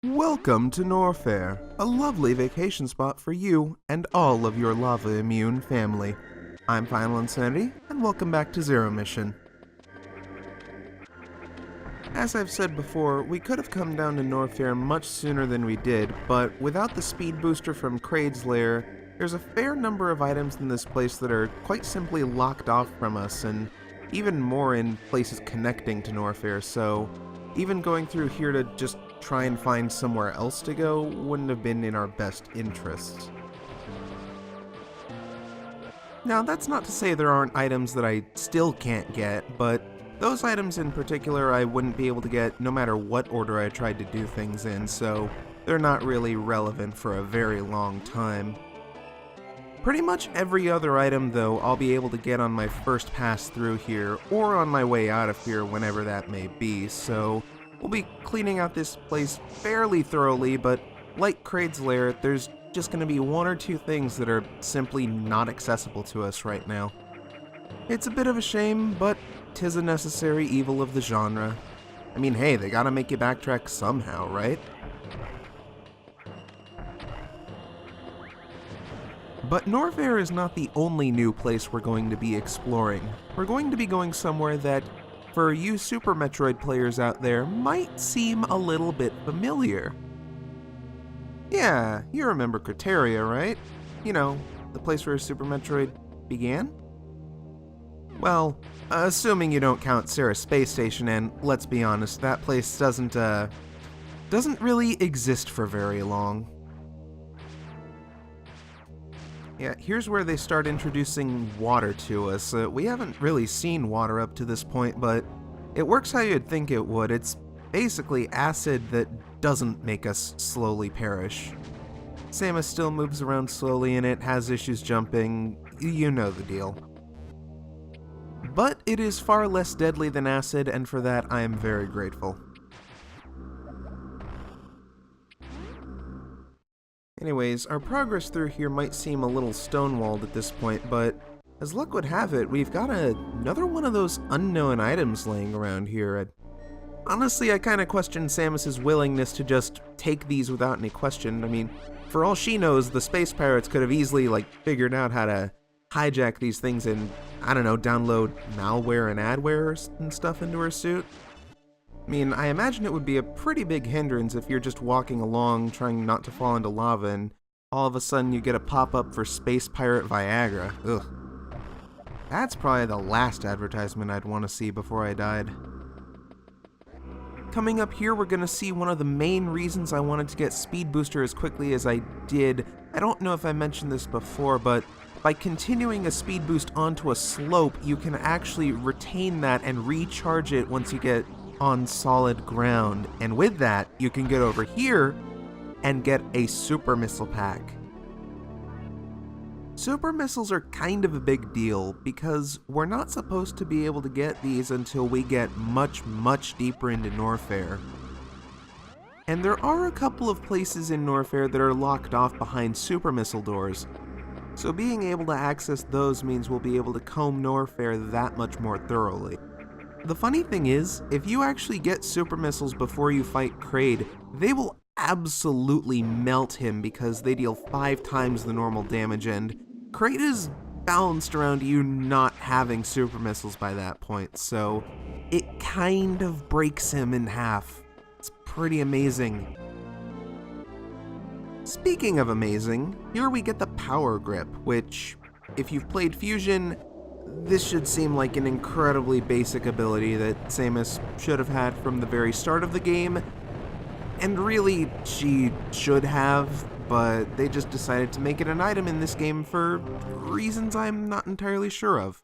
Welcome to Norfair, a lovely vacation spot for you and all of your lava-immune family. I'm Final Insanity, and welcome back to Zero Mission. As I've said before, we could have come down to Norfair much sooner than we did, but without the speed booster from Kraid's lair, there's a fair number of items in this place that are quite simply locked off from us, and even more in places connecting to Norfair, so even going through here to just try and find somewhere else to go wouldn't have been in our best interests. Now, that's not to say there aren't items that I still can't get, but those items in particular I wouldn't be able to get no matter what order I tried to do things in, so they're not really relevant for a very long time. Pretty much every other item, though, I'll be able to get on my first pass through here, or on my way out of here whenever that may be, so we'll be cleaning out this place fairly thoroughly, but like Kraid's lair, there's just going to be one or two things that are simply not accessible to us right now. It's a bit of a shame, but 'tis a necessary evil of the genre. I mean, hey, they gotta make you backtrack somehow, right? But Norfair is not the only new place we're going to be exploring. We're going to be going somewhere that, for you Super Metroid players out there, might seem a little bit familiar. Yeah, you remember Criteria, right? You know, the place where Super Metroid began? Well, assuming you don't count Sarah's space station, and let's be honest, that place doesn't really exist for very long. Yeah, here's where they start introducing water to us. We haven't really seen water up to this point, but it works how you'd think it would. It's basically acid that doesn't make us slowly perish. Samus still moves around slowly and it has issues jumping, you know the deal. But it is far less deadly than acid, and for that I am very grateful. Anyways, our progress through here might seem a little stonewalled at this point, but as luck would have it, we've got another one of those unknown items laying around here. Honestly, I kinda question Samus's willingness to just take these without any question. I mean, for all she knows, the space pirates could have easily, figured out how to hijack these things and, I don't know, download malware and adware and stuff into her suit. I mean, I imagine it would be a pretty big hindrance if you're just walking along trying not to fall into lava and all of a sudden you get a pop-up for Space Pirate Viagra. Ugh. That's probably the last advertisement I'd want to see before I died. Coming up here, we're going to see one of the main reasons I wanted to get Speed Booster as quickly as I did. I don't know if I mentioned this before, but by continuing a speed boost onto a slope, you can actually retain that and recharge it once you get on solid ground, and with that, you can get over here and get a super missile pack. Super missiles are kind of a big deal because we're not supposed to be able to get these until we get much deeper into Norfair. And there are a couple of places in Norfair that are locked off behind super missile doors, so being able to access those means we'll be able to comb Norfair that much more thoroughly. The funny thing is, if you actually get super missiles before you fight Kraid, they will absolutely melt him because they deal 5 times the normal damage, and Kraid is balanced around you not having super missiles by that point, so it kind of breaks him in half. It's pretty amazing. Speaking of amazing, here we get the Power Grip, which, if you've played Fusion, this should seem like an incredibly basic ability that Samus should have had from the very start of the game, and really she should have, but they just decided to make it an item in this game for reasons I'm not entirely sure of.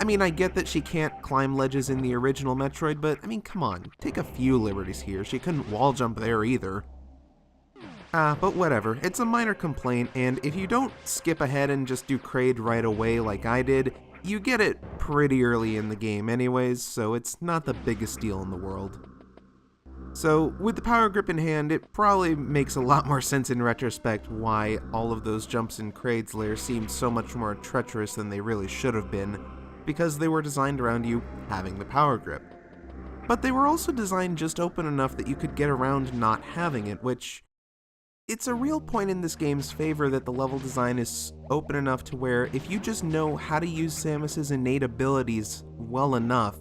I mean, I get that she can't climb ledges in the original Metroid, but I mean, come on, take a few liberties here. She couldn't wall jump there either. But whatever, it's a minor complaint, and if you don't skip ahead and just do Kraid right away like I did, you get it pretty early in the game anyways, so it's not the biggest deal in the world. So, with the Power Grip in hand, it probably makes a lot more sense in retrospect why all of those jumps in Kraid's lair seemed so much more treacherous than they really should have been, because they were designed around you having the Power Grip. But they were also designed just open enough that you could get around not having it, which it's a real point in this game's favor that the level design is open enough to where if you just know how to use Samus's innate abilities well enough,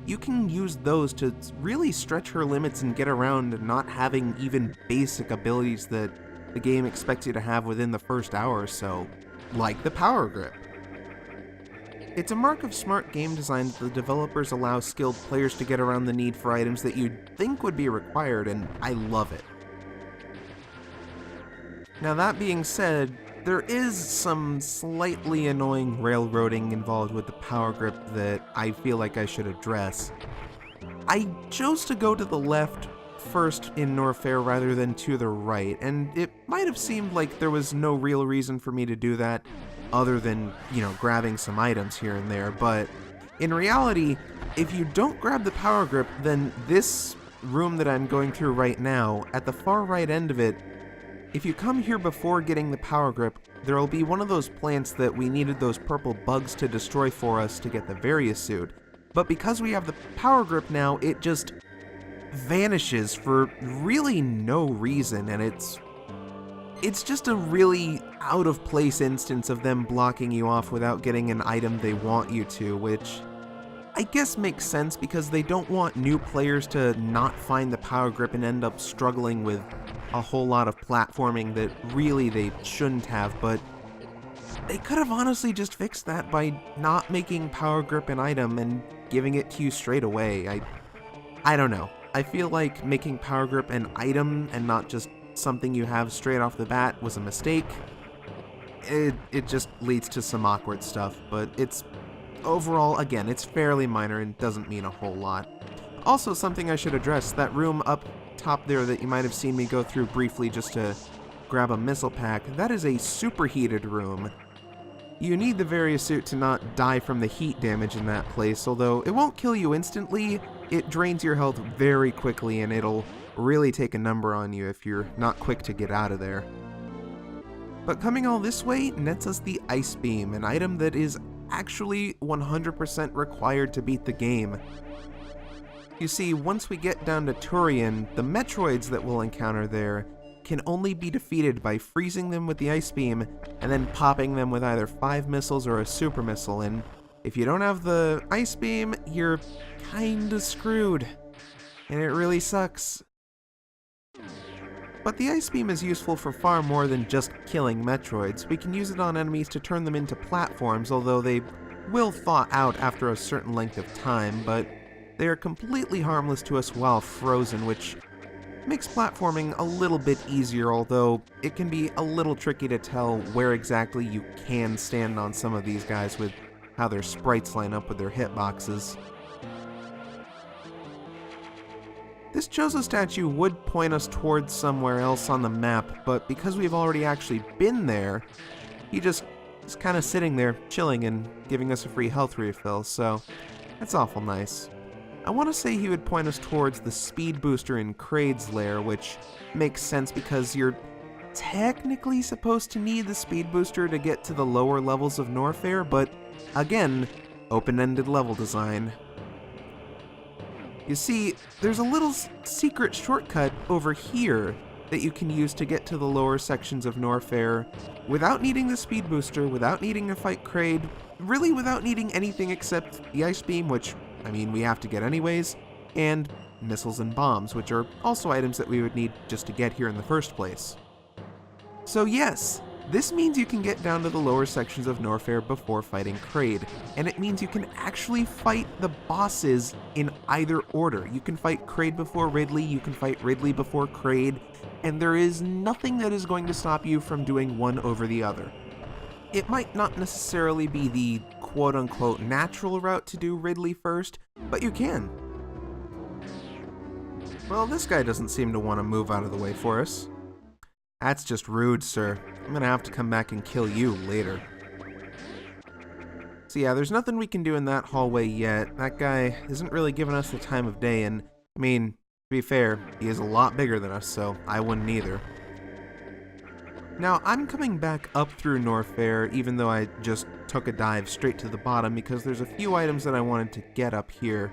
you can use those to really stretch her limits and get around not having even basic abilities that the game expects you to have within the first hour or so, like the power grip. It's a mark of smart game design that the developers allow skilled players to get around the need for items that you'd think would be required, and I love it. Now that being said, there is some slightly annoying railroading involved with the power grip that I feel like I should address. I chose to go to the left first in Norfair rather than to the right, and it might have seemed like there was no real reason for me to do that other than, grabbing some items here and there, but in reality, if you don't grab the power grip, then this room that I'm going through right now, at the far right end of it, if you come here before getting the power grip, there will be one of those plants that we needed those purple bugs to destroy for us to get the Various suit. But because we have the power grip now, it just vanishes for really no reason, and it's just a really out of place instance of them blocking you off without getting an item they want you to, which I guess makes sense because they don't want new players to not find the power grip and end up struggling with a whole lot of platforming that really they shouldn't have, but they could have honestly just fixed that by not making power grip an item and giving it to you straight away. I don't know. I feel like making power grip an item and not just something you have straight off the bat was a mistake. It just leads to some awkward stuff, but it's overall, again, it's fairly minor and doesn't mean a whole lot. Also, something I should address, that room up top there that you might have seen me go through briefly just to grab a missile pack, that is a superheated room. You need the Various suit to not die from the heat damage in that place, although it won't kill you instantly, it drains your health very quickly and it'll really take a number on you if you're not quick to get out of there. But coming all this way nets us the Ice Beam, an item that is actually 100% required to beat the game. You see, once we get down to Turian, the Metroids that we'll encounter there can only be defeated by freezing them with the Ice Beam and then popping them with either 5 missiles or a super missile, and if you don't have the Ice Beam, you're kinda screwed. And it really sucks. But the Ice Beam is useful for far more than just killing Metroids. We can use it on enemies to turn them into platforms, although they will thaw out after a certain length of time, but they are completely harmless to us while frozen, which makes platforming a little bit easier, although it can be a little tricky to tell where exactly you can stand on some of these guys with how their sprites line up with their hitboxes. This Chozo statue would point us towards somewhere else on the map, but because we've already actually been there, he just is kind of sitting there, chilling and giving us a free health refill, so that's awful nice. I want to say he would point us towards the speed booster in Kraid's lair, which makes sense because you're technically supposed to need the speed booster to get to the lower levels of Norfair, but again, open-ended level design. You see, there's a little secret shortcut over here that you can use to get to the lower sections of Norfair without needing the speed booster, without needing to fight Kraid, really without needing anything except the Ice Beam, which, I mean, we have to get anyways, and missiles and bombs, which are also items that we would need just to get here in the first place. So yes, this means you can get down to the lower sections of Norfair before fighting Kraid, and it means you can actually fight the bosses in either order. You can fight Kraid before Ridley, you can fight Ridley before Kraid, and there is nothing that is going to stop you from doing one over the other. It might not necessarily be the quote-unquote natural route to do Ridley first, but you can. Well, this guy doesn't seem to want to move out of the way for us. That's just rude, sir. I'm gonna have to come back and kill you later. So yeah, there's nothing we can do in that hallway yet. That guy isn't really giving us the time of day, and, I mean, to be fair, he is a lot bigger than us, so I wouldn't either. Now, I'm coming back up through Norfair, even though I just took a dive straight to the bottom, because there's a few items that I wanted to get up here.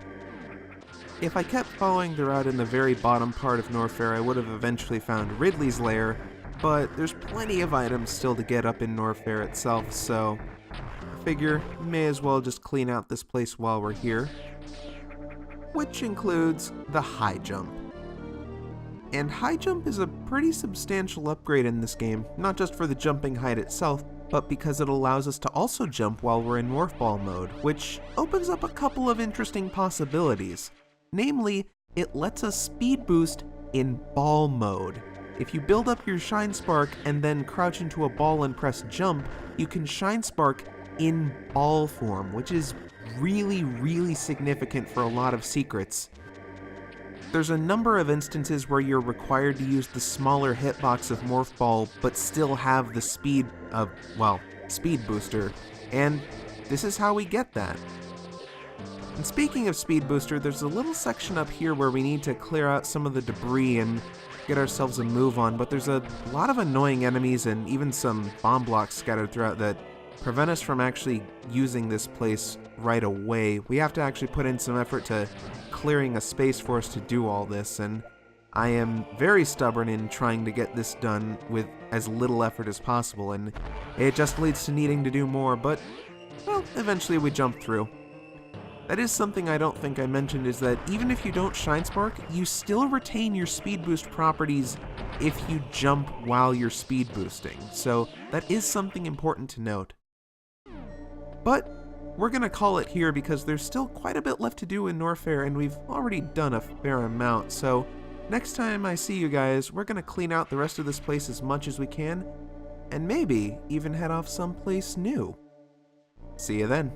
If I kept following the route in the very bottom part of Norfair, I would have eventually found Ridley's lair, but there's plenty of items still to get up in Norfair itself, so I figure may as well just clean out this place while we're here. Which includes the high jump. And high jump is a pretty substantial upgrade in this game, not just for the jumping height itself, but because it allows us to also jump while we're in Morphball mode, which opens up a couple of interesting possibilities. Namely, it lets us speed boost in ball mode. If you build up your Shine Spark and then crouch into a ball and press jump, you can Shine Spark in ball form, which is really significant for a lot of secrets. There's a number of instances where you're required to use the smaller hitbox of Morph Ball, but still have the speed booster, and this is how we get that. And speaking of speed booster, there's a little section up here where we need to clear out some of the debris and get ourselves a move on, but there's a lot of annoying enemies and even some bomb blocks scattered throughout that prevent us from actually using this place right away. We have to actually put in some effort to clearing a space for us to do all this, and I am very stubborn in trying to get this done with as little effort as possible, and it just leads to needing to do more, but, well, eventually we jump through. That is something I don't think I mentioned, is that even if you don't Shine Spark, you still retain your speed boost properties if you jump while you're speed boosting, so that is something important to note. But we're gonna call it here because there's still quite a bit left to do in Norfair, and we've already done a fair amount, so next time I see you guys, we're gonna clean out the rest of this place as much as we can, and maybe even head off someplace new. See you then.